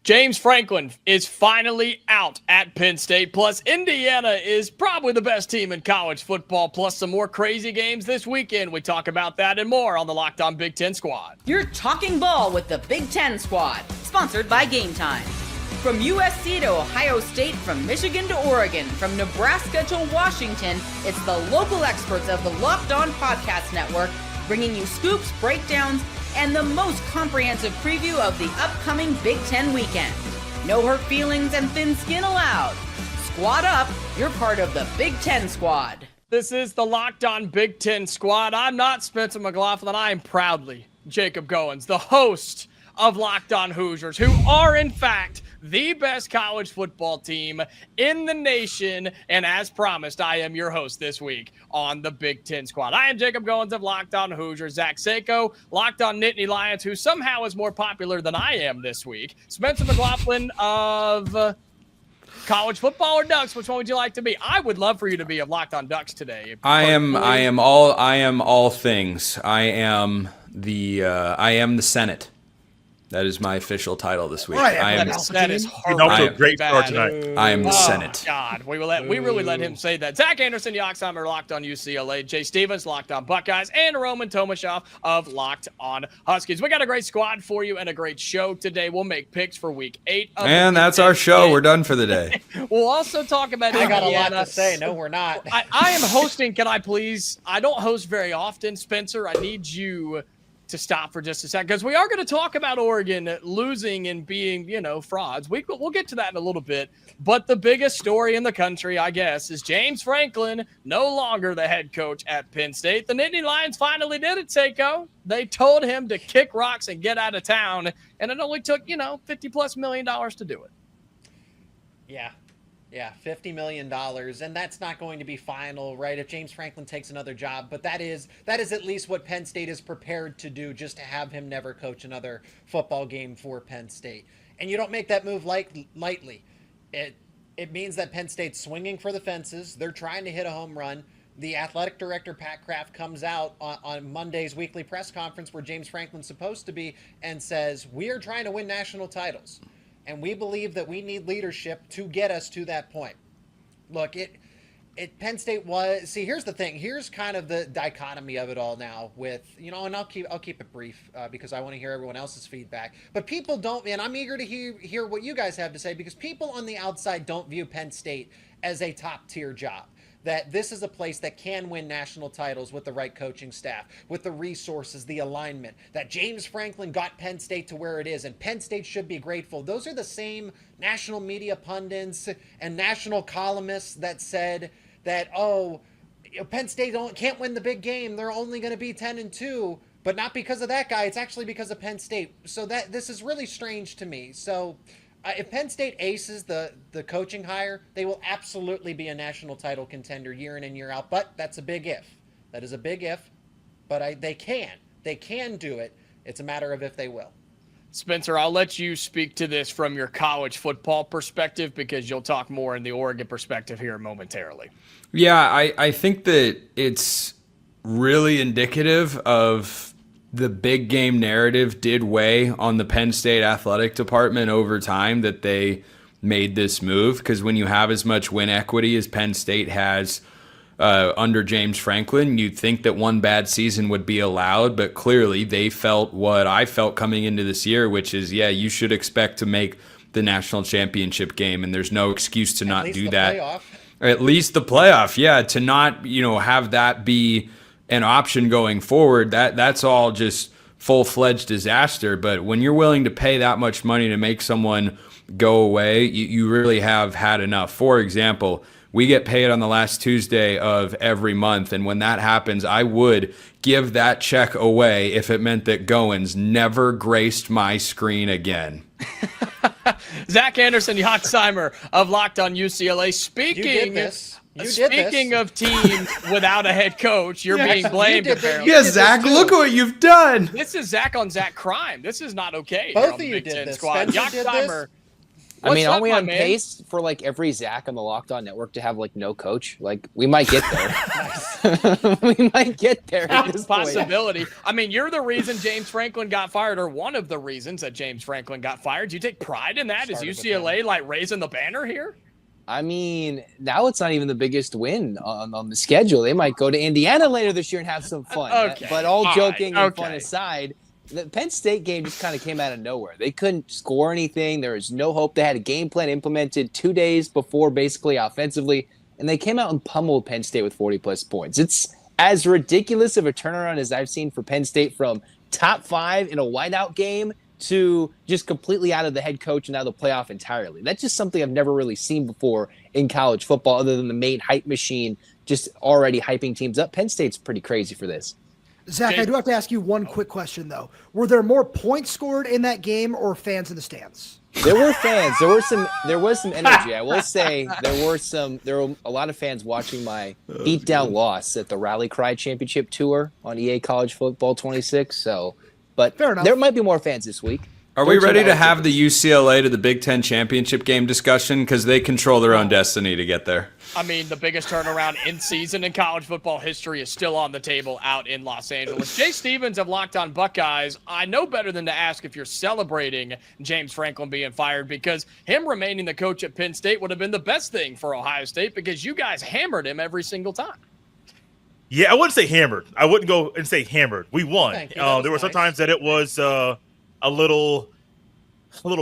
James Franklin is finally out at Penn State. Plus, Indiana is probably the best team in college football. Plus, some more crazy games this weekend. We talk about that and more on the Locked On Big Ten Squad. You're talking ball with the Big Ten Squad, sponsored by Gametime. From USC to Ohio State, from Michigan to Oregon, from Nebraska to Washington, it's the local experts of the Locked On Podcast Network bringing you scoops, breakdowns, and the most comprehensive preview of the upcoming Big Ten weekend. No hurt feelings and thin skin allowed. Squad up, you're part of the Big Ten Squad. This is the Locked On Big Ten Squad. I'm not Spencer McLaughlin. I am proudly Jacob Goins, the host of Locked On Hoosiers, who are, in fact, the best college football team in the nation. And as promised, I am your host this week on the Big Ten Squad. I am Jacob Goins of Locked On Hoosiers. Zach Sako, Locked On Nittany Lions, who somehow is more popular than I am this week. Spencer McLaughlin of college football or Ducks. Which one would you like to be? I would love for you to be of Locked On Ducks today. I am all things. I am the Senate. That is my official title this week. That is horrible. Off to a great start tonight. I am the Senate. God, we really let him say that. Zach Anderson, Yoxheimer, Locked On UCLA. Jay Stevens, Locked On Buckeyes, and Roman Tomashoff of Locked On Huskies. We got a great squad for you and a great show today. We'll make picks for Week 8. And that's our show. We're done for the day. We'll also talk about I Indiana. got a lot to say. No, we're not. I am hosting. Can I please? I don't host very often, Spencer. I need you to stop for just a second, because we are going to talk about Oregon losing and being, frauds. We'll get to that in a little bit. But the biggest story in the country, I guess, is James Franklin no longer the head coach at Penn State. The Nittany Lions finally did it, Seiko. They told him to kick rocks and get out of town, and it only took, $50+ million to do it. Yeah, $50 million, and that's not going to be final, right, if James Franklin takes another job, but that is at least what Penn State is prepared to do, just to have him never coach another football game for Penn State. And you don't make that move lightly. It means that Penn State's swinging for the fences. They're trying to hit a home run. The athletic director, Pat Kraft, comes out on Monday's weekly press conference where James Franklin's supposed to be and says, we are trying to win national titles. And we believe that we need leadership to get us to that point. Look, Penn State was. See, here's the thing. Here's kind of the dichotomy of it all now. With and I'll keep it brief because I want to hear everyone else's feedback. But people don't, and I'm eager to hear what you guys have to say, because people on the outside don't view Penn State as a top tier job. That this is a place that can win national titles with the right coaching staff, with the resources, the alignment, that James Franklin got Penn State to where it is, and Penn State should be grateful. Those are the same national media pundits and national columnists that said that, Penn State can't win the big game. They're only going to be 10-2, but not because of that guy. It's actually because of Penn State. So this is really strange to me. So if Penn State aces the coaching hire, they will absolutely be a national title contender year in and year out. But that's a big if. That is a big if. But they can do it. It's a matter of if they will. Spencer, I'll let you speak to this from your college football perspective, because you'll talk more in the Oregon perspective here momentarily. Yeah, I think that it's really indicative of the big game narrative did weigh on the Penn State athletic department over time that they made this move, because when you have as much win equity as Penn State has under James Franklin, you'd think that one bad season would be allowed, but clearly they felt what I felt coming into this year, which is, you should expect to make the national championship game, and there's no excuse to not do that. Playoff. At least the playoff, to not, have that be an option going forward, that's all just full-fledged disaster. But when you're willing to pay that much money to make someone go away, you really have had enough. For example, we get paid on the last Tuesday of every month, and when that happens, I would give that check away if it meant that Goins never graced my screen again. Zach Anderson, Yoxheimer of Locked On UCLA. Speaking of teams without a head coach, you're being blamed. Yeah, Zach, look what you've done. This is Zach on Zach crime. This is not okay. Both of you did this. Squad. Yoxheimer, I mean, What's aren't up, we my on man? pace for like every Zach on the Locked On Network to have like no coach? Like we might get there. We might get there at It's this a point. possibility. I mean, you're the reason James Franklin got fired, or one of the reasons that James Franklin got fired. Do you take pride in that? Is UCLA like raising the banner here? I mean, now it's not even the biggest win on the schedule. They might go to Indiana later this year and have some fun. Okay. But all joking right. and fun aside, the Penn State game just kind of came out of nowhere. They couldn't score anything. There was no hope. They had a game plan implemented 2 days before, basically offensively, and they came out and pummeled Penn State with 40-plus points. It's as ridiculous of a turnaround as I've seen for Penn State, from top 5 in a whiteout game to just completely out of the head coach and out of the playoff entirely. That's just something I've never really seen before in college football, other than the main hype machine just already hyping teams up. Penn State's pretty crazy for this. Zach, I do have to ask you one quick question, though. Were there more points scored in that game or fans in the stands? There were fans. There was some energy. I will say there were a lot of fans watching my beatdown loss at the Rally Cry Championship Tour on EA College Football 26. So, but Fair enough. there might be more fans this week. Are we ready to have the UCLA to the Big Ten championship game discussion? Because they control their own destiny to get there. I mean, the biggest turnaround in season in college football history is still on the table out in Los Angeles. Jay Stevens of Locked On Buckeyes, I know better than to ask if you're celebrating James Franklin being fired, because him remaining the coach at Penn State would have been the best thing for Ohio State, because you guys hammered him every single time. Yeah, I wouldn't say hammered. I wouldn't go and say hammered. We won. Thank you. That was There were nice. some times that it was a little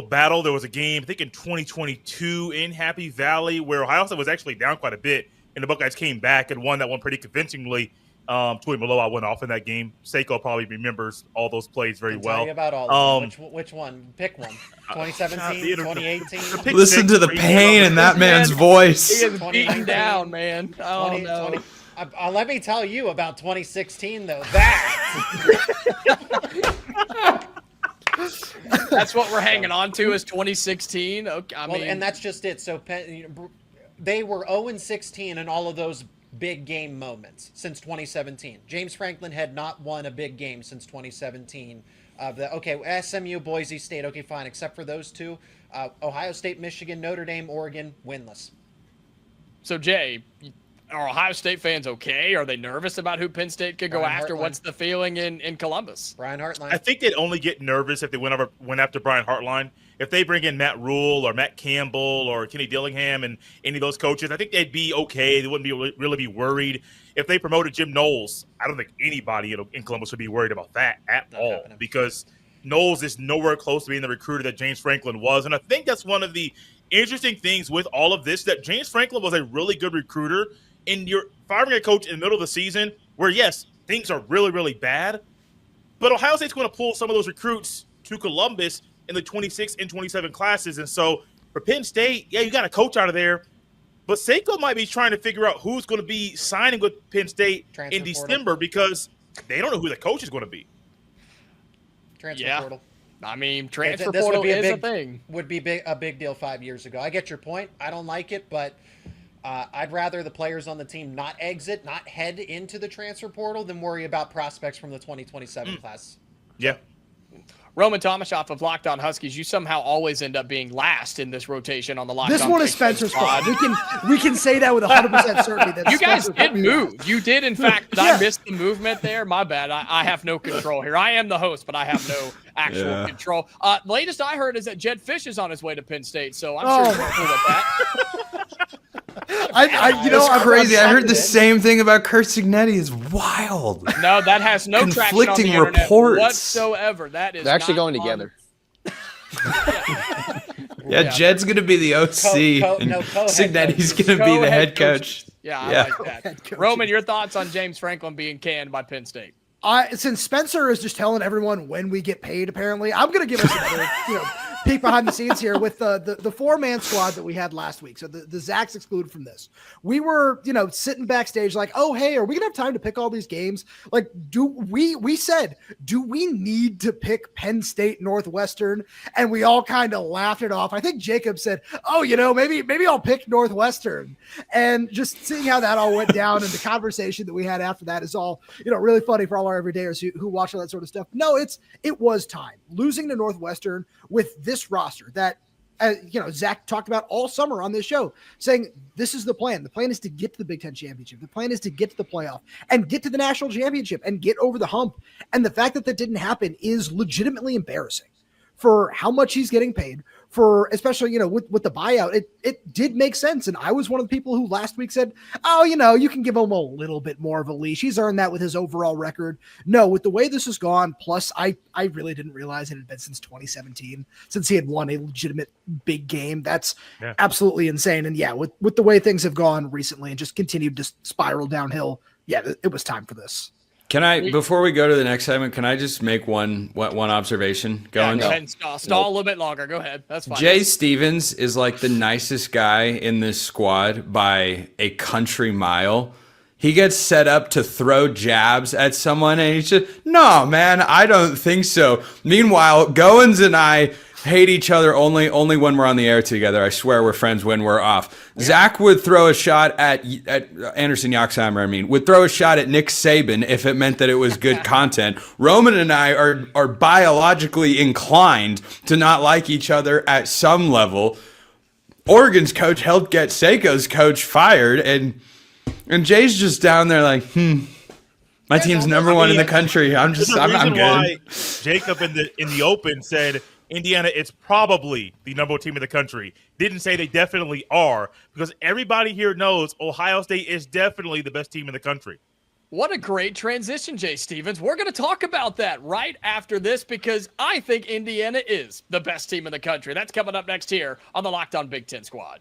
battle. There was a game, I think in 2022 in Happy Valley, where Ohio State was actually down quite a bit, and the Buckeyes came back and won that one pretty convincingly. Tui Maloa went off in that game. Seiko probably remembers all those plays very Tell well. you about all of them. Which one? Pick one. 2017, 2018. Pick Listen six, to the three, pain in that man's voice. He is beaten down, man. Oh, 20, no. 20 let me tell you about 2016, though. That That's what we're hanging on to, is 2016. Okay, I mean, and that's just it. So they were 0-16 in all of those big game moments since 2017. James Franklin had not won a big game since 2017. SMU, Boise State, okay, fine, except for those two. Ohio State, Michigan, Notre Dame, Oregon, winless. So, Jay, are Ohio State fans okay? Are they nervous about who Penn State could go Brian after? Hartline. What's the feeling in Columbus? Brian Hartline. I think they'd only get nervous if they went after Brian Hartline. If they bring in Matt Rule or Matt Campbell or Kenny Dillingham and any of those coaches, I think they'd be okay. They wouldn't really be worried. If they promoted Jim Knowles, I don't think anybody in Columbus would be worried about that at all, happening. because Knowles is nowhere close to being the recruiter that James Franklin was. And I think that's one of the interesting things with all of this, that James Franklin was a really good recruiter, and you're firing a coach in the middle of the season where, yes, things are really, really bad, but Ohio State's going to pull some of those recruits to Columbus in the 26 and 27 classes. And so for Penn State, yeah, you got a coach out of there, but Seiko might be trying to figure out who's going to be signing with Penn State Transfer in portal. December, because they don't know who the coach is going to be. Transfer Yeah. portal. I mean, transfer This portal would be is a thing. Would be a big deal 5 years ago. I get your point. I don't like it, but I'd rather the players on the team not head into the transfer portal, than worry about prospects from the 2027 class. Yeah. Roman Tomashoff of Locked On Huskies, you somehow always end up being last in this rotation on the Locked This On one is Big Ten Spencer's squad. fault. We can say that with 100% certainty. That You guys Spencer did move. You did, in fact. Yeah. I missed the movement there. My bad. I have no control here. I am the host, but I have no actual control. Latest I heard is that Jed Fish is on his way to Penn State, so I'm sure you're cool with that. That's crazy. I heard the same thing about Kurt Signetti. It's wild. No, that has no traction on the Conflicting internet reports. whatsoever. That is They're actually not going on- together. Yeah, Jed's going to be the OC, and co-head Signetti's coaches. going to be the Co-head head coach. Yeah, I Yeah. like that. Roman, your thoughts on James Franklin being canned by Penn State? Since Spencer is just telling everyone when we get paid, apparently, I'm going to give us another, peek behind the scenes here with the four-man squad that we had last week. So the Zach's excluded from this. We were, sitting backstage like, oh, hey, are we going to have time to pick all these games? Like, we said, do we need to pick Penn State Northwestern? And we all kind of laughed it off. I think Jacob said, oh, maybe I'll pick Northwestern. And just seeing how that all went down and the conversation that we had after that is all, really funny for all our everydayers who watch all that sort of stuff. No, it was time. Losing to Northwestern with this roster that Zach talked about all summer on this show, saying this is the plan. The plan is to get to the Big Ten championship. The plan is to get to the playoff and get to the national championship and get over the hump. And the fact that that didn't happen is legitimately embarrassing for how much he's getting paid, for especially, with the buyout. It did make sense. And I was one of the people who last week said, oh, you can give him a little bit more of a leash. He's earned that with his overall record. No, with the way this has gone, plus I really didn't realize it had been since 2017, since he had won a legitimate big game. That's absolutely insane. And with the way things have gone recently and just continued to spiral downhill, it was time for this. Can I, before we go to the next segment, can I just make one observation? Go ahead. Stall a little bit longer. Go ahead. That's fine. Jay Stevens is like the nicest guy in this squad by a country mile. He gets set up to throw jabs at someone, and he's just, no, man, I don't think so. Meanwhile, Goins and I hate each other only when we're on the air together. I swear we're friends when we're off. Yeah. Zach would throw a shot at Anderson Yoxheimer, would throw a shot at Nick Saban if it meant that it was good content. Roman and I are biologically inclined to not like each other at some level. Oregon's coach helped get Seiko's coach fired, and Jay's just down there like, my team's number one in the country. I'm good. Why Jacob in the open said Indiana is probably the number one team in the country. Didn't say they definitely are, because everybody here knows Ohio State is definitely the best team in the country. What a great transition, Jay Stevens. We're going to talk about that right after this, because I think Indiana is the best team in the country. That's coming up next here on the Locked On Big Ten Squad.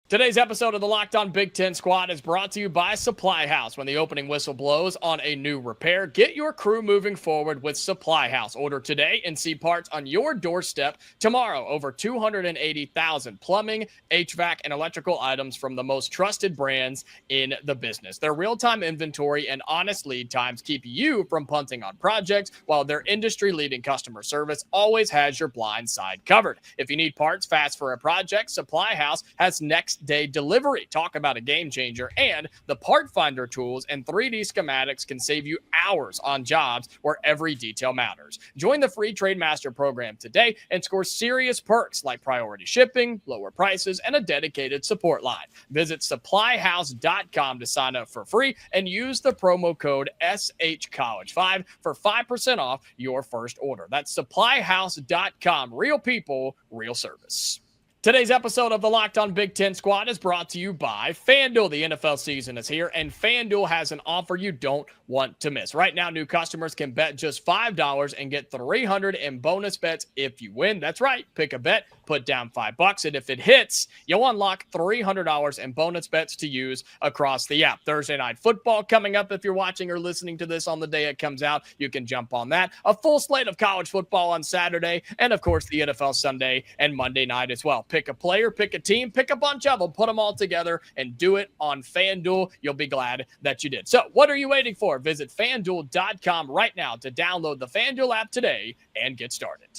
Today's episode of the Locked On Big Ten Squad is brought to you by SupplyHouse. When the opening whistle blows on a new repair, get your crew moving forward with SupplyHouse. Order today and see parts on your doorstep tomorrow. Over 280,000 plumbing, HVAC, and electrical items from the most trusted brands in the business. Their real-time inventory and honest lead times keep you from punting on projects, while their industry-leading customer service always has your blind side covered. If you need parts fast for a project, SupplyHouse has next day delivery. Talk about a game changer. And the part finder tools and 3D schematics can save you hours on jobs where every detail matters. Join the free Trade Master program today and score serious perks like priority shipping, lower prices, and a dedicated support line. Visit supplyhouse.com to sign up for free and use the promo code SHCollege5 for 5% off your first order. That's supplyhouse.com. Real people, real service. Today's episode of the Locked On Big Ten Squad is brought to you by FanDuel. The NFL season is here, and FanDuel has an offer you don't want to miss. Right now, new customers can bet just $5 and get $300 in bonus bets if you win. That's right. Pick a bet, put down $5, and if it hits, you'll unlock $300 in bonus bets to use across the app. Thursday Night Football coming up. If you're watching or listening to this on the day it comes out, you can jump on that. A full slate of college football on Saturday, and of course, the NFL Sunday and Monday night as well. Pick a player, pick a team, pick a bunch of them, put them all together, and do it on FanDuel. You'll be glad that you did. So what are you waiting for? Visit FanDuel.com right now to download the FanDuel app today and get started.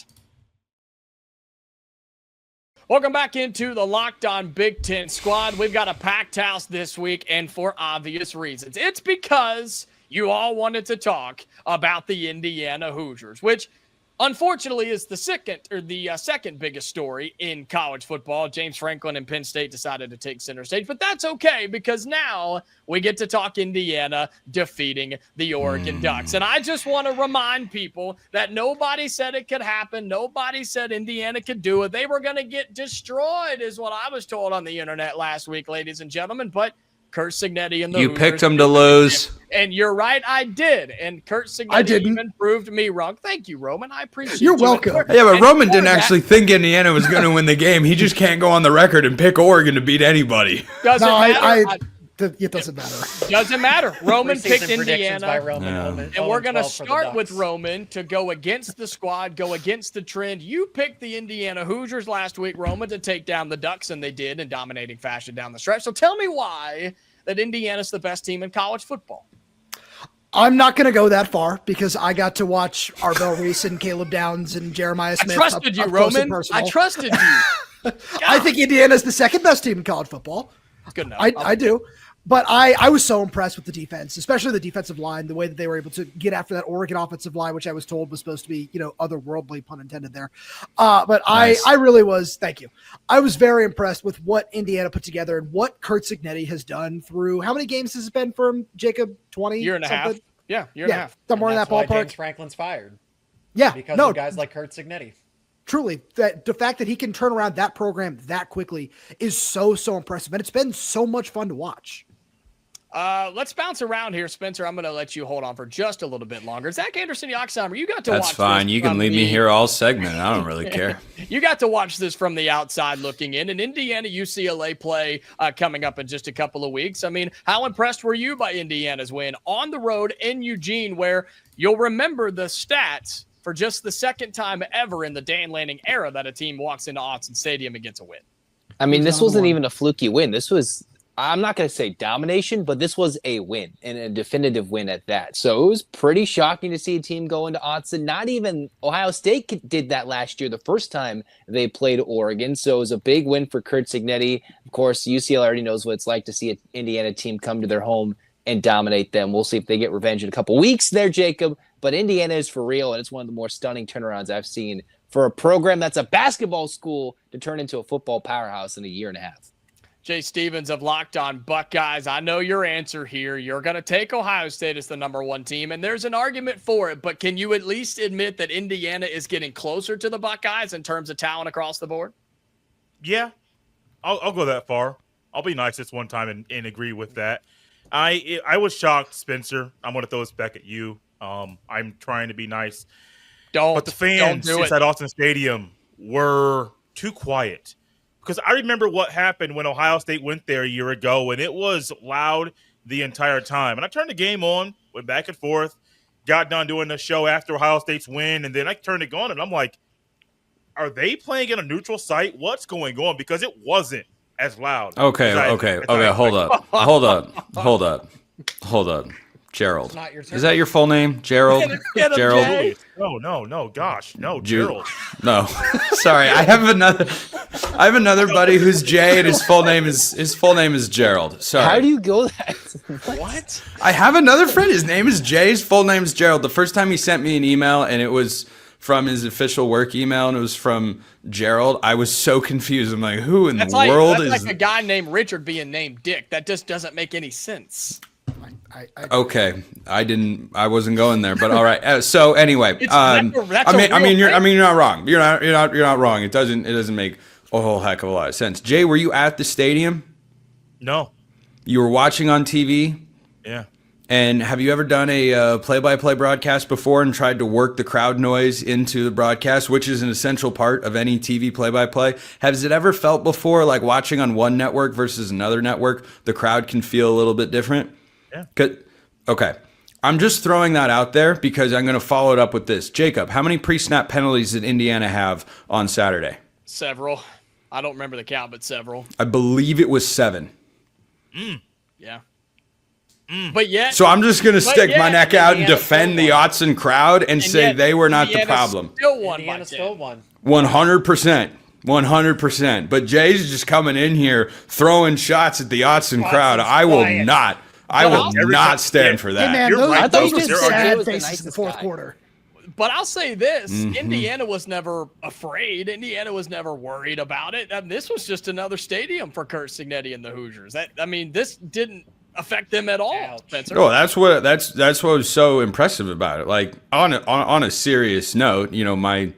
Welcome back into the Locked On Big Ten Squad. We've got a packed house this week, and for obvious reasons. It's because you all wanted to talk about the Indiana Hoosiers, which unfortunately is the second biggest story in college football. James Franklin and Penn State decided to take center stage, but that's okay because now we get to talk Indiana defeating the Oregon Ducks. And I just want to remind people that nobody said it could happen. Nobody said Indiana could do it. They were going to get destroyed is what I was told on the internet last week, ladies and gentlemen, but Kurt Signetti and the You Hoosiers picked them to lose. And you're right, I did. And Kurt Signetti even proved me wrong. Thank you, Roman. I appreciate You're you. welcome. Yeah, but Roman didn't actually think Indiana was going to win the game. He just can't go on the record and pick Oregon to beat anybody. Doesn't matter. It doesn't matter. Doesn't matter. Roman picked Indiana. By Roman. And we're going to start with Roman to go against the squad, go against the trend. You picked the Indiana Hoosiers last week, Roman, to take down the Ducks, and they did in dominating fashion down the stretch. So tell me why that Indiana's the best team in college football. I'm not going to go that far because I got to watch Arbel Reese and Caleb Downs and Jeremiah Smith. I trusted you, Roman. I trusted you. I think Indiana's the second best team in college football. Good enough. I do. But I was so impressed with the defense, especially the defensive line, the way that they were able to get after that Oregon offensive line, which I was told was supposed to be, otherworldly, pun intended there. But nice. I really was, thank you. I was very impressed with what Indiana put together and what Curt Cignetti has done through, how many games has it been for him, Jacob? 20? Year and a half. Yeah, year and a half. Somewhere in that ballpark. James Franklin's fired. Yeah. Because of guys like Curt Cignetti. Truly, that the fact that he can turn around that program that quickly is so impressive. And it's been so much fun to watch. Let's bounce around here, Spencer. I'm going to let you hold on for just a little bit longer. Zach Anderson, Yoxheimer, you got to watch. That's fine. You can leave me here all segment. I don't really care. You got to watch this from the outside looking in. An Indiana UCLA play coming up in just a couple of weeks. I mean, how impressed were you by Indiana's win on the road in Eugene, where you'll remember the stats for just the second time ever in the Dan Lanning era that a team walks into Autzen Stadium and gets a win? I mean, this wasn't even a fluky win. This was, I'm not going to say domination, but this was a win, and a definitive win at that. So it was pretty shocking to see a team go into Autzen. Not even Ohio State did that last year, the first time they played Oregon. So it was a big win for Curt Cignetti. Of course, UCLA already knows what it's like to see an Indiana team come to their home and dominate them. We'll see if they get revenge in a couple weeks there, Jacob. But Indiana is for real, and it's one of the more stunning turnarounds I've seen for a program that's a basketball school to turn into a football powerhouse in a year and a half. Jay Stevens of Locked On Buckeyes, I know your answer here. You're going to take Ohio State as the number one team, and there's an argument for it, but can you at least admit that Indiana is getting closer to the Buckeyes in terms of talent across the board? Yeah, I'll go that far. I'll be nice this one time and agree with that. I was shocked, Spencer. I'm going to throw this back at you. I'm trying to be nice. But the fans inside Autzen Stadium were too quiet. Because I remember what happened when Ohio State went there a year ago, and it was loud the entire time. And I turned the game on, went back and forth, got done doing the show after Ohio State's win, and then I turned it on, and I'm like, are they playing in a neutral site? What's going on? Because it wasn't as loud. Okay, hold up. Gerald. Is that your full name? Gerald? Gerald? No. Gosh, no, Gerald. No. Sorry. I have another buddy who's Jay, and his full name is Gerald. Sorry. How do you go that? What? I have another friend. His name is Jay. His full name is Gerald. The first time he sent me an email, and it was from his official work email, and it was from Gerald, I was so confused. I'm like, who in the world is... That's like a guy named Richard being named Dick. That just doesn't make any sense. Okay, I wasn't going there, but all right. So anyway, you're not wrong. You're not wrong. It doesn't make a whole heck of a lot of sense. Jay, were you at the stadium? No. You were watching on TV? Yeah. And have you ever done a play-by-play broadcast before and tried to work the crowd noise into the broadcast, which is an essential part of any TV play-by-play? Has it ever felt before, like watching on one network versus another network, the crowd can feel a little bit different? Yeah. Okay. I'm just throwing that out there because I'm going to follow it up with this. Jacob, how many pre-snap penalties did Indiana have on Saturday? Several. I don't remember the count, but several. I believe it was 7. Yeah. But yet, so I'm just going to stick my neck out and defend the Autzen crowd and say they were not the problem. Indiana still won. 100%. 100%. But Jay's just coming in here throwing shots at the Autzen crowd. I will not stand for that. Hey man, right, those were just sad the faces in nicest the fourth guy. quarter. But I'll say this, Indiana was never afraid. Indiana was never worried about it. I mean, this was just another stadium for Curt Cignetti and the Hoosiers. This didn't affect them at all, Spencer. Oh, that's what was so impressive about it. Like on a serious note, my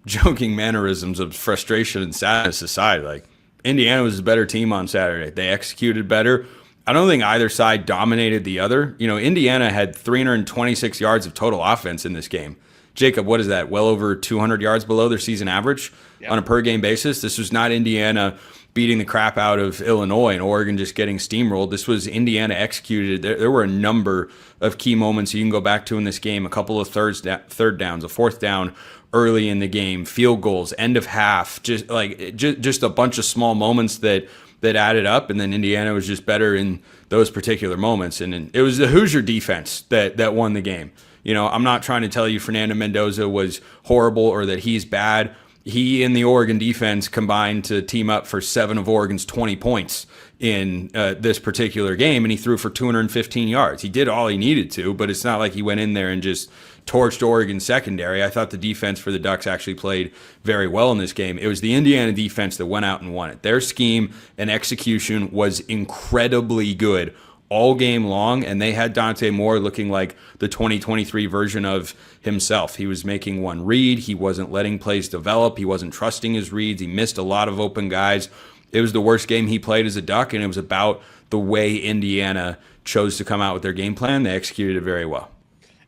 joking mannerisms of frustration and sadness aside, like Indiana was a better team on Saturday. They executed better. I don't think either side dominated the other. Indiana had 326 yards of total offense in this game. Jacob, what is that? Well over 200 yards below their season average on a per game basis. This was not Indiana beating the crap out of Illinois and Oregon just getting steamrolled. This was Indiana executed. There were a number of key moments you can go back to in this game. A couple of third downs, a fourth down early in the game, field goals, end of half, just a bunch of small moments that added up, and then Indiana was just better in those particular moments. And it was the Hoosier defense that won the game. I'm not trying to tell you Fernando Mendoza was horrible or that he's bad. he and the Oregon defense combined to team up for 7 of Oregon's 20 points in this particular game, and he threw for 215 yards. He did all he needed to, but it's not like he went in there and just torched Oregon secondary. I thought the defense for the Ducks actually played very well in this game. It was the Indiana defense that went out and won it. Their scheme and execution was incredibly good all game long, and they had Dante Moore looking like the 2023 version of himself. He was making one read. He wasn't letting plays develop. He wasn't trusting his reads. He missed a lot of open guys. It was the worst game he played as a Duck, and it was about the way Indiana chose to come out with their game plan. They executed it very well.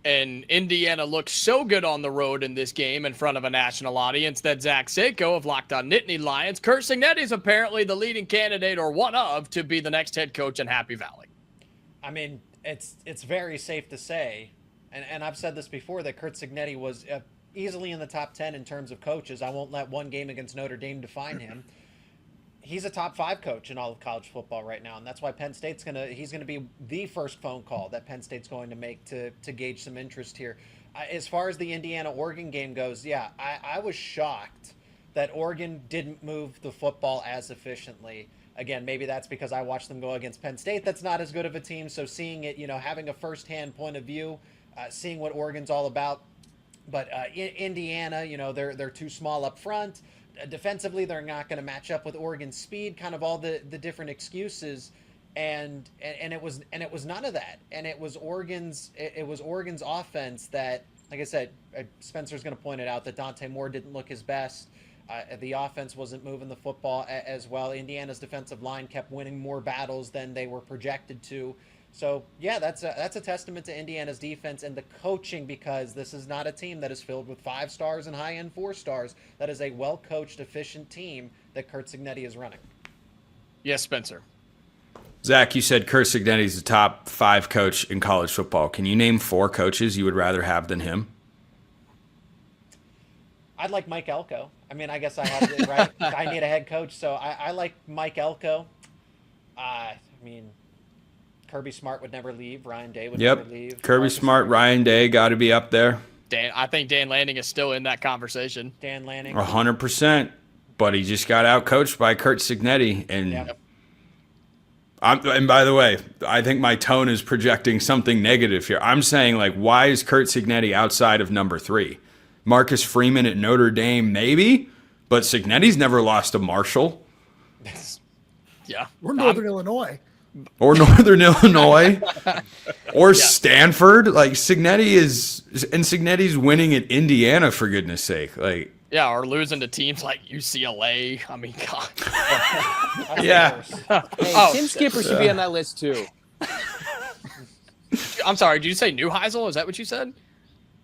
And Indiana looked so good on the road in this game in front of a national audience that Zach Seiko of Locked On Nittany Lions, Kurt Cignetti is apparently the leading candidate, or one of, to be the next head coach in Happy Valley. I mean, it's very safe to say, and I've said this before, that Kurt Cignetti was easily in the top 10 in terms of coaches. I won't let one game against Notre Dame define him. He's a top 5 coach in all of college football right now, and that's why Penn State's he's gonna be the first phone call that Penn State's going to make to gauge some interest here. As far as the Indiana-Oregon game goes, yeah, I was shocked that Oregon didn't move the football as efficiently. Again, maybe that's because I watched them go against Penn State. That's not as good of a team. So seeing it, having a firsthand point of view, seeing what Oregon's all about. But Indiana, they're too small up front. Defensively, they're not going to match up with Oregon's speed. Kind of all the different excuses, and it was none of that. And it was Oregon's offense that, like I said, Spencer's going to point it out that Dante Moore didn't look his best. The offense wasn't moving the football as well. Indiana's defensive line kept winning more battles than they were projected to. So, yeah, that's a testament to Indiana's defense and the coaching, because this is not a team that is filled with 5 stars and high-end 4 stars. That is a well-coached, efficient team that Kurt Cignetti is running. Yes, Spencer. Zach, you said Kurt Cignetti's the top 5 coach in college football. Can you name 4 coaches you would rather have than him? I'd like Mike Elko. I mean, I guess I have to, right? I need a head coach, so I like Mike Elko. I mean, Kirby Smart would never leave. Ryan Day would never leave. Kirby Marcus Smart, Ryan Day got to be up there. I think Dan Lanning is still in that conversation. Dan Lanning. 100%. But he just got out-coached by Kurt Cignetti. And, and by the way, I think my tone is projecting something negative here. I'm saying, why is Kurt Cignetti outside of number 3? Marcus Freeman at Notre Dame, maybe, but Cignetti's never lost to Marshall. Yeah. We're Northern Illinois. Or Northern Illinois. Or Stanford. Cignetti's winning at Indiana, for goodness sake. Yeah, or losing to teams like UCLA. I mean, God. Yeah. Hey, Tim Skipper should be on that list, too. I'm sorry, did you say Neuheisel? Is that what you said?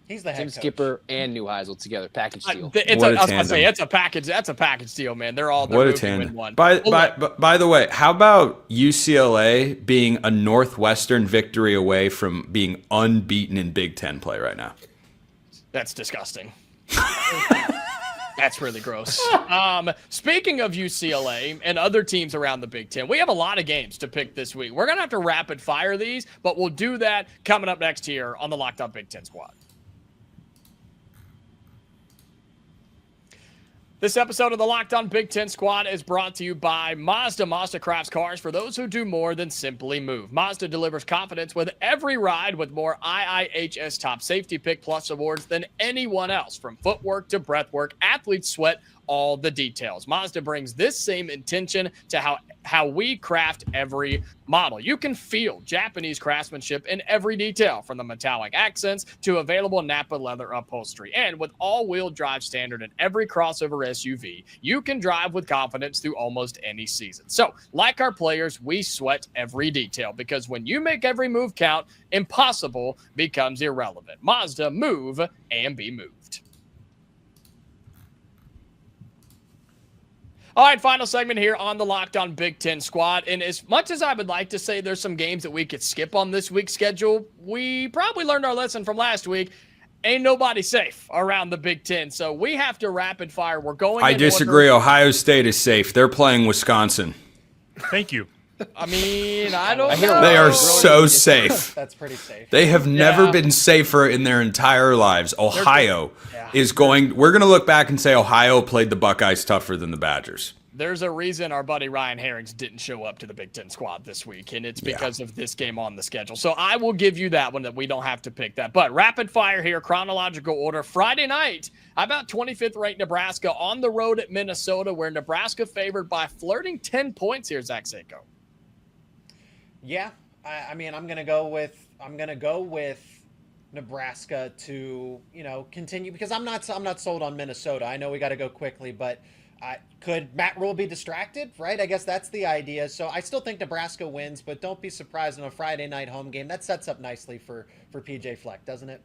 He's the head Tim coach. Skipper and Neuheisel together, package deal. I was going to say, it's a package. That's a package deal, man. They're what a tandem. By the way, how about UCLA being a Northwestern victory away from being unbeaten in Big Ten play right now? That's disgusting. That's really gross. Speaking of UCLA and other teams around the Big Ten, we have a lot of games to pick this week. We're going to have to rapid fire these, but we'll do that coming up next here on the Locked On Big Ten Squad. This episode of the Locked On Big Ten Squad is brought to you by Mazda. Mazda crafts cars for those who do more than simply move. Mazda delivers confidence with every ride with more IIHS Top Safety Pick Plus awards than anyone else. From footwork to breathwork, athletes sweat all the details. Mazda brings this same intention to how we craft every model. You can feel Japanese craftsmanship in every detail, from the metallic accents to available Napa leather upholstery. And with all-wheel drive standard in every crossover SUV, you can drive with confidence through almost any season. So, like our players, we sweat every detail, because when you make every move count, impossible becomes irrelevant. Mazda, move and be moved. All right, final segment here on the Locked On Big Ten Squad. And as much as I would like to say there's some games that we could skip on this week's schedule, we probably learned our lesson from last week. Ain't nobody safe around the Big Ten, so we have to rapid fire. We're going. I disagree. Ohio State is safe. They're playing Wisconsin. Thank you. I mean, I don't know. They are so safe. That's pretty safe. They have never been safer in their entire lives. Ohio is going. We're going to look back and say Ohio played the Buckeyes tougher than the Badgers. There's a reason our buddy Ryan Herrings didn't show up to the Big Ten squad this week, and it's because of this game on the schedule. So I will give you that one, that we don't have to pick that. But rapid fire here, chronological order. Friday night, how about 25th ranked Nebraska on the road at Minnesota, where Nebraska favored by flirting 10 points here, Zach Seiko. Yeah, I mean, I'm gonna go with Nebraska to continue, because I'm not sold on Minnesota. I know we got to go quickly, but could Matt Rule be distracted? Right, I guess that's the idea. So I still think Nebraska wins, but don't be surprised on a Friday night home game. That sets up nicely for PJ Fleck, doesn't it?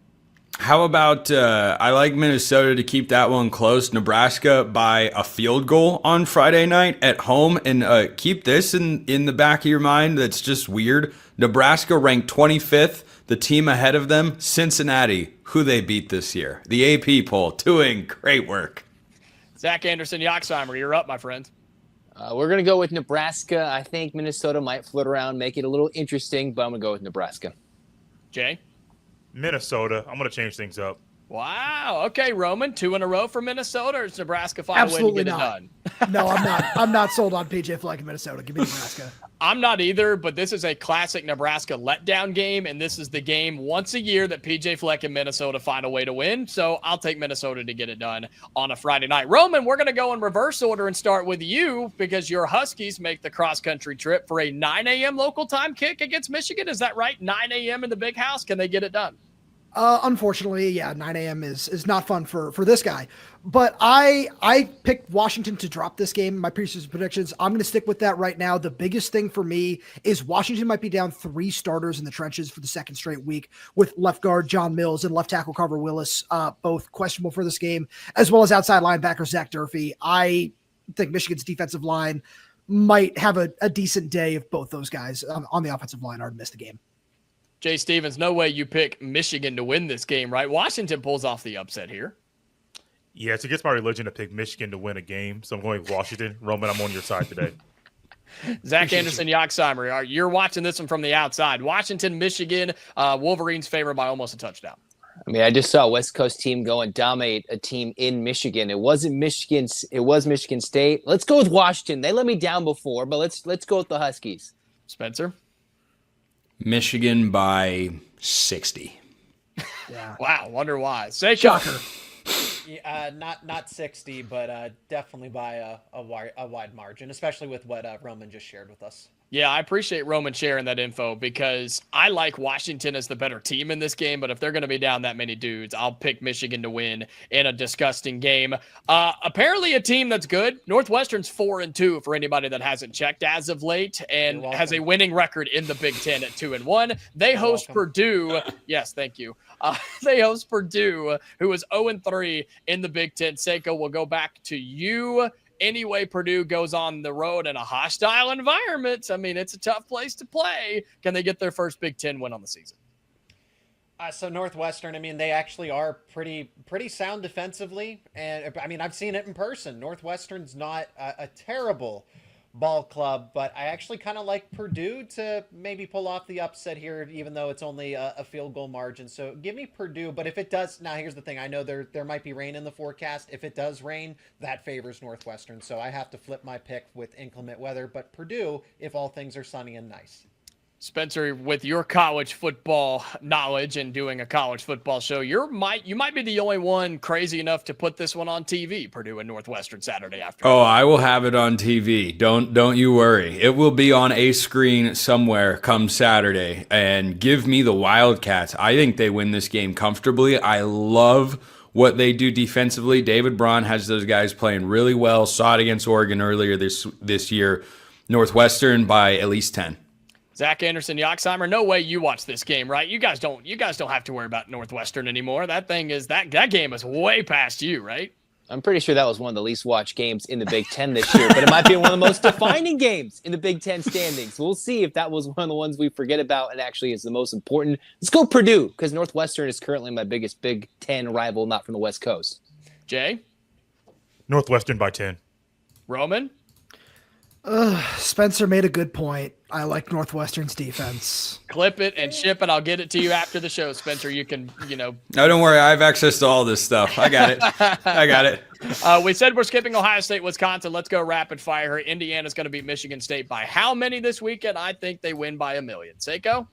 How about I like Minnesota to keep that one close. Nebraska by a field goal on Friday night at home. And keep this in the back of your mind. That's just weird. Nebraska ranked 25th. The team ahead of them, Cincinnati, who they beat this year. The AP poll, doing great work. Zach Anderson, Yoxheimer, you're up, my friend. We're going to go with Nebraska. I think Minnesota might float around, make it a little interesting, but I'm going to go with Nebraska. Jay? Minnesota. I'm going to change things up. Wow. Okay, Roman, 2 in a row for Minnesota, or does Nebraska find Absolutely a way to get not. it done? No, I'm not. I'm not sold on PJ Fleck in Minnesota. Give me Nebraska. I'm not either, but this is a classic Nebraska letdown game, and this is the game once a year that PJ Fleck and Minnesota find a way to win. So I'll take Minnesota to get it done on a Friday night. Roman, we're going to go in reverse order and start with you, because your Huskies make the cross-country trip for a 9 a.m. local time kick against Michigan. Is that right? 9 a.m. in the Big House. Can they get it done? Unfortunately, yeah, 9 a.m. is not fun for this guy. But I picked Washington to drop this game. My previous predictions, I'm going to stick with that right now. The biggest thing for me is Washington might be down 3 starters in the trenches for the second straight week, with left guard John Mills and left tackle Carver Willis both questionable for this game, as well as outside linebacker Zach Durfee. I think Michigan's defensive line might have a decent day if both those guys on the offensive line are to miss the game. Jay Stevens, no way you pick Michigan to win this game, right? Washington pulls off the upset here. Yeah, it's against my religion to pick Michigan to win a game, so I'm going with Washington. Roman, I'm on your side today. Zach Anderson, Yoxheimer, you're watching this one from the outside. Washington, Michigan, Wolverines favored by almost a touchdown. I mean, I just saw a West Coast team go and dominate a team in Michigan. It wasn't Michigan. It was Michigan State. Let's go with Washington. They let me down before, but let's go with the Huskies. Spencer? Michigan by 60. Yeah. Wow, wonder why. Say Shocker. Yeah, not 60, but definitely by a wide margin, especially with what Roman just shared with us. Yeah, I appreciate Roman sharing that info, because I like Washington as the better team in this game, but if they're going to be down that many dudes, I'll pick Michigan to win in a disgusting game. Apparently a team that's good. Northwestern's 4-2 for anybody that hasn't checked as of late, and has a winning record in the Big Ten at 2-1. They host Purdue. Yes, thank you. They host Purdue, who is 0-3 in the Big Ten. Seiko, will go back to you. Anyway, Purdue goes on the road in a hostile environment. I mean, it's a tough place to play. Can they get their first Big Ten win on the season? So Northwestern, I mean, they actually are pretty sound defensively. And I mean, I've seen it in person. Northwestern's not a terrible ball club, but I actually kind of like Purdue to maybe pull off the upset here, even though it's only a field goal margin. So give me Purdue. But if it does, now here's the thing. I know there might be rain in the forecast. If it does rain, that favors Northwestern. So I have to flip my pick with inclement weather. But Purdue, if all things are sunny and nice. Spencer, with your college football knowledge and doing a college football show, you might be the only one crazy enough to put this one on TV, Purdue and Northwestern Saturday afternoon. Oh, I will have it on TV. Don't you worry. It will be on a screen somewhere come Saturday. And give me the Wildcats. I think they win this game comfortably. I love what they do defensively. David Braun has those guys playing really well. Saw it against Oregon earlier this year. Northwestern by at least 10. Zach Anderson, Yoxheimer, no way you watch this game, right? You guys don't have to worry about Northwestern anymore. That game is way past you, right? I'm pretty sure that was one of the least watched games in the Big Ten this year, but it might be one of the most defining games in the Big Ten standings. We'll see if that was one of the ones we forget about and actually is the most important. Let's go Purdue, because Northwestern is currently my biggest Big Ten rival, not from the West Coast. Jay? Northwestern by 10. Roman? Spencer made a good point. I like Northwestern's defense. Clip it and ship it. I'll get it to you after the show, Spencer. You can, No, don't worry. I have access to all this stuff. I got it. We said we're skipping Ohio State, Wisconsin. Let's go rapid fire here. Indiana's going to beat Michigan State by how many this weekend? I think they win by 1 million. Seiko?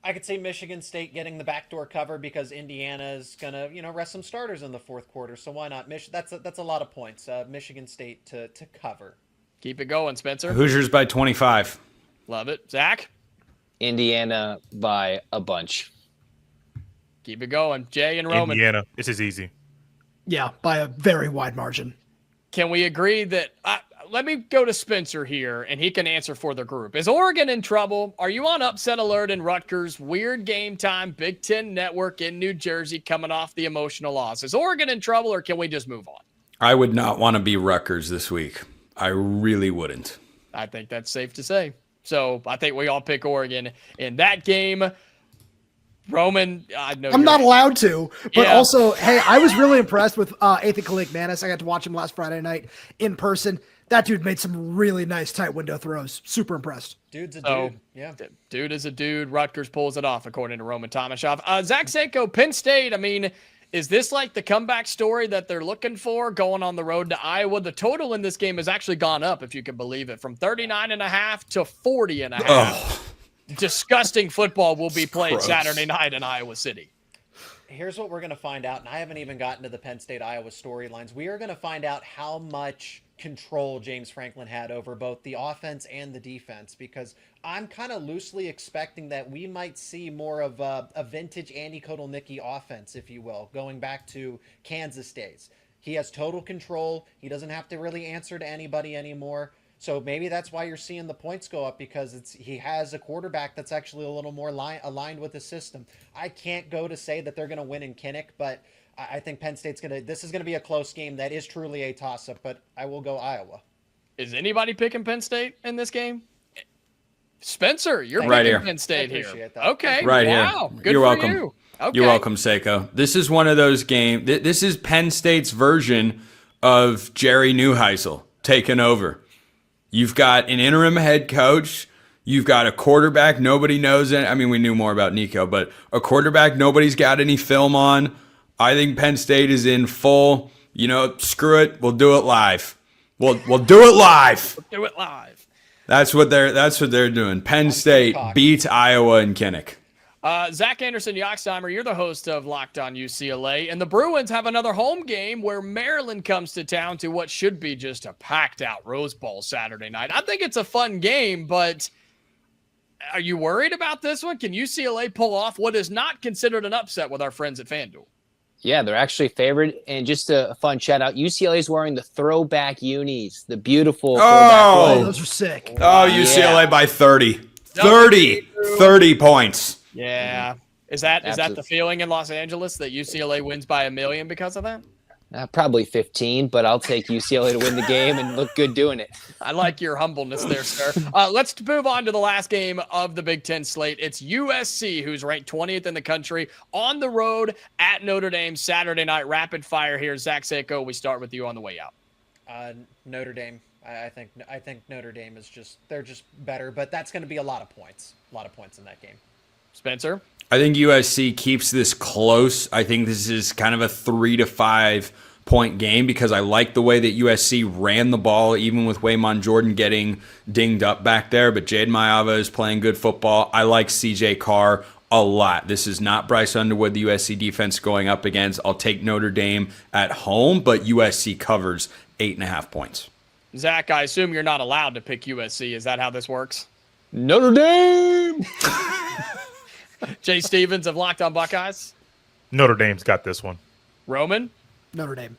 I could see Michigan State getting the backdoor cover because Indiana's gonna, rest some starters in the fourth quarter. So why not? That's a lot of points. Michigan State to cover. Keep it going, Spencer. Hoosiers by 25. Love it. Zach? Indiana by a bunch. Keep it going. Jay and Roman. Indiana. This is easy. Yeah, by a very wide margin. Can we agree that let me go to Spencer here, and he can answer for the group. Is Oregon in trouble? Are you on upset alert in Rutgers? Weird game time, Big Ten Network in New Jersey coming off the emotional loss. Is Oregon in trouble, or can we just move on? I would not want to be Rutgers this week. I really wouldn't. I think that's safe to say. So I think we all pick Oregon in that game. Roman, I know I'm not allowed to, but Yeah. also, hey, I was really impressed with Ethan Kalik-Manis. I got to watch him last Friday night in person. That dude made some really nice tight window throws. Super impressed. Dude's a So, dude. Yeah. Dude is a dude. Rutgers pulls it off, according to Roman Tomashoff. Zach Seiko, Penn State, I mean, is this like the comeback story that they're looking for going on the road to Iowa? The total in this game has actually gone up, if you can believe it, from 39.5 to 40.5. Oh, Disgusting football will be played gross. Saturday night in Iowa City. Here's what we're going to find out, and I haven't even gotten to the Penn State-Iowa storylines. We are going to find out how much control James Franklin had over both the offense and the defense, because I'm kind of loosely expecting that we might see more of a vintage Andy Kotelnicki offense, if you will, going back to Kansas days. He has total control. He doesn't have to really answer to anybody anymore. So maybe that's why you're seeing the points go up, because he has a quarterback that's actually a little more aligned with the system. I can't go to say that they're going to win in Kinnick, but I think Penn State's this is going to be a close game that is truly a toss-up, but I will go Iowa. Is anybody picking Penn State in this game? Spencer, you're Right picking here. Penn State I here. appreciate that. Okay. Right wow. here. Good You're for welcome. you. Okay. You're welcome, Seiko. This is one of those games. This is Penn State's version of Jerry Neuheisel taking over. You've got an interim head coach. You've got a quarterback nobody knows. I mean, we knew more about Nico, but a quarterback nobody's got any film on. I think Penn State is in full, screw it. We'll do it live. We'll do it live. Do it live. That's what they're doing. Penn State beats Iowa and Kinnick. Zach Anderson, Yoxheimer, you're the host of Locked On UCLA, and the Bruins have another home game where Maryland comes to town to what should be just a packed-out Rose Bowl Saturday night. I think it's a fun game, but are you worried about this one? Can UCLA pull off what is not considered an upset with our friends at FanDuel? Yeah, they're actually favored. And just a fun shout out, UCLA is wearing the throwback unis, the beautiful throwback Oh, ones. those are sick. Oh, UCLA by 30. 30 points. Yeah. Is that the Absolutely. feeling in Los Angeles that UCLA wins by 1 million because of that? Probably 15, but I'll take UCLA to win the game and look good doing it. I like your humbleness there, sir. Let's move on to the last game of the Big Ten slate. It's USC, who's ranked 20th in the country, on the road at Notre Dame Saturday night. Rapid fire here. Zach Seiko, we start with you on the way out. Notre Dame. I think Notre Dame is they're just better, but that's going to be a lot of points. A lot of points in that game. Spencer? I think USC keeps this close. I think this is kind of a 3 to 5 point game because I like the way that USC ran the ball, even with Waymon Jordan getting dinged up back there. But Jade Mayava is playing good football. I like CJ Carr a lot. This is not Bryce Underwood, the USC defense going up against. I'll take Notre Dame at home, but USC covers 8.5 points. Zach, I assume you're not allowed to pick USC. Is that how this works? Notre Dame! Jay Stevens of Locked On Buckeyes. Notre Dame's got this one. Roman? Notre Dame.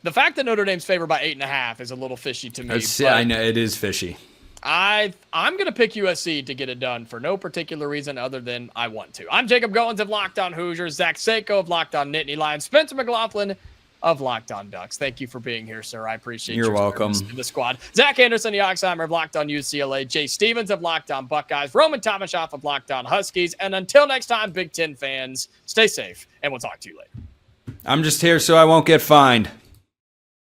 The fact that Notre Dame's favored by 8.5 is a little fishy to me. I know it is fishy. I'm going to pick USC to get it done for no particular reason other than I want to. I'm Jacob Goins of Locked On Hoosiers, Zach Seiko of Locked On Nittany Lions, Spencer McLaughlin of Locked On Ducks. Thank you for being here, sir. I appreciate You're your welcome. service to the squad. Zach Anderson, Yoxheimer of Locked On UCLA, Jay Stevens of Locked On Buckeyes, Roman Tomashoff of Locked On Huskies, and until next time, Big Ten fans, stay safe, and we'll talk to you later. I'm just here so I won't get fined.